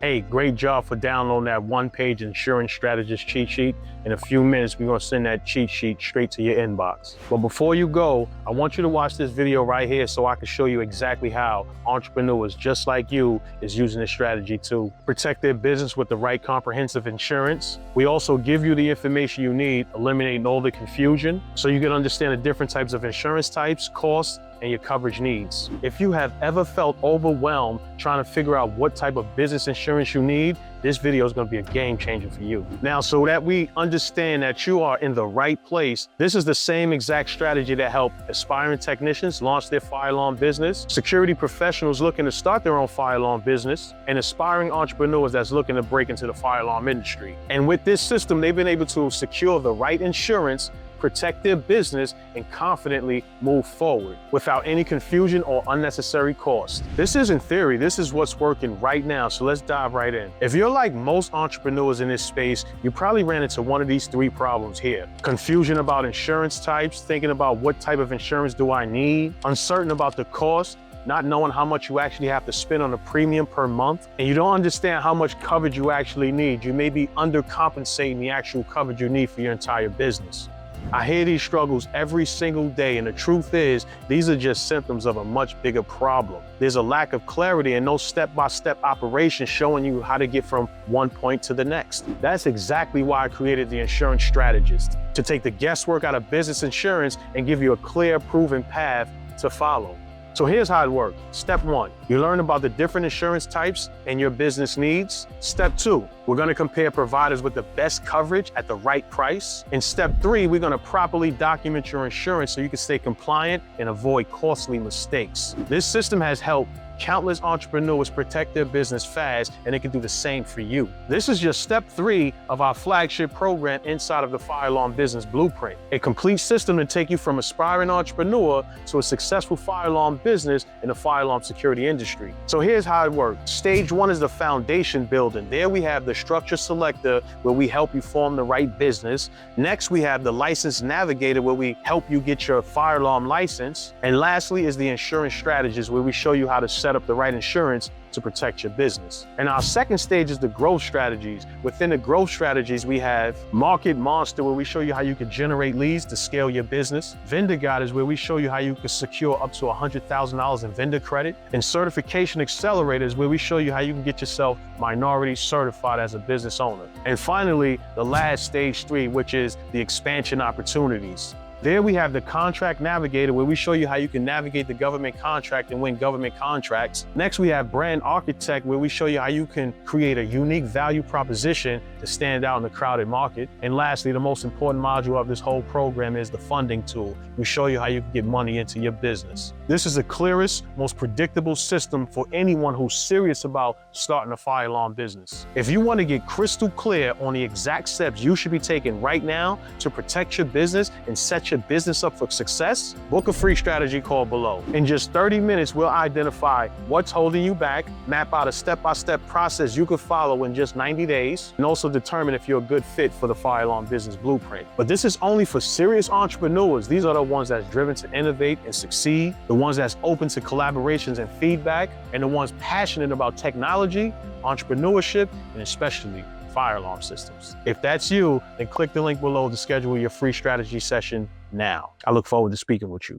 Hey, great job for downloading that one-page insurance strategist cheat sheet. In a few minutes, we're gonna send that cheat sheet straight to your inbox. But before you go, I want you to watch this video right here so I can show you exactly how entrepreneurs just like you is using this strategy to protect their business with the right comprehensive insurance. We also give you the information you need, eliminating all the confusion so you can understand the different types of insurance types, costs, and your coverage needs. If you have ever felt overwhelmed trying to figure out what type of business insurance you need, this video is going to be a game changer for you. Now, so that we understand that you are in the right place, this is the same exact strategy that helped aspiring technicians launch their fire alarm business, security professionals looking to start their own fire alarm business, and aspiring entrepreneurs that's looking to break into the fire alarm industry. And with this system, they've been able to secure the right insurance, protect their business, and confidently move forward without any confusion or unnecessary cost. This isn't theory, this is what's working right now, so let's dive right in. If you're like most entrepreneurs in this space, you probably ran into one of these three problems here. Confusion about insurance types, thinking about what type of insurance do I need, uncertain about the cost, not knowing how much you actually have to spend on a premium per month, and you don't understand how much coverage you actually need. You may be undercompensating the actual coverage you need for your entire business. I hear these struggles every single day, and the truth is, these are just symptoms of a much bigger problem. There's a lack of clarity and no step-by-step operation showing you how to get from one point to the next. That's exactly why I created the Insurance Strategist, to take the guesswork out of business insurance and give you a clear, proven path to follow. So here's how it works. Step 1, you learn about the different insurance types and your business needs. Step 2, we're gonna compare providers with the best coverage at the right price. In step 3, we're gonna properly document your insurance so you can stay compliant and avoid costly mistakes. This system has helped countless entrepreneurs protect their business fast, and it can do the same for you. This is just step 3 of our flagship program inside of the Fire Alarm Business Blueprint, a complete system to take you from aspiring entrepreneur to a successful fire alarm business in the fire alarm security industry. So here's how it works. Stage 1 is the foundation building. There we have the structure selector where we help you form the right business. Next, we have the license navigator where we help you get your fire alarm license. And lastly is the insurance strategist where we show you how to set up the right insurance to protect your business. And our second stage is the growth strategies. Within the growth strategies, we have Market Monster, where we show you how you can generate leads to scale your business. Vendor Guide is where we show you how you can secure up to $100,000 in vendor credit. And Certification Accelerator is where we show you how you can get yourself minority certified as a business owner. And finally, the last stage 3, which is the expansion opportunities. There we have the Contract Navigator where we show you how you can navigate the government contract and win government contracts. Next, we have Brand Architect where we show you how you can create a unique value proposition to stand out in the crowded market. And lastly, the most important module of this whole program is the funding tool. We show you how you can get money into your business. This is the clearest, most predictable system for anyone who's serious about starting a fire alarm business. If you want to get crystal clear on the exact steps you should be taking right now to protect your business and set your business up for success, book a free strategy call below. In just 30 minutes, we'll identify what's holding you back, map out a step-by-step process you can follow in just 90 days, and also determine if you're a good fit for the Fire Alarm Business Blueprint. But this is only for serious entrepreneurs. These are the ones that's driven to innovate and succeed, the ones that's open to collaborations and feedback, and the ones passionate about technology, entrepreneurship, and especially fire alarm systems. If that's you, then click the link below to schedule your free strategy session now. I look forward to speaking with you.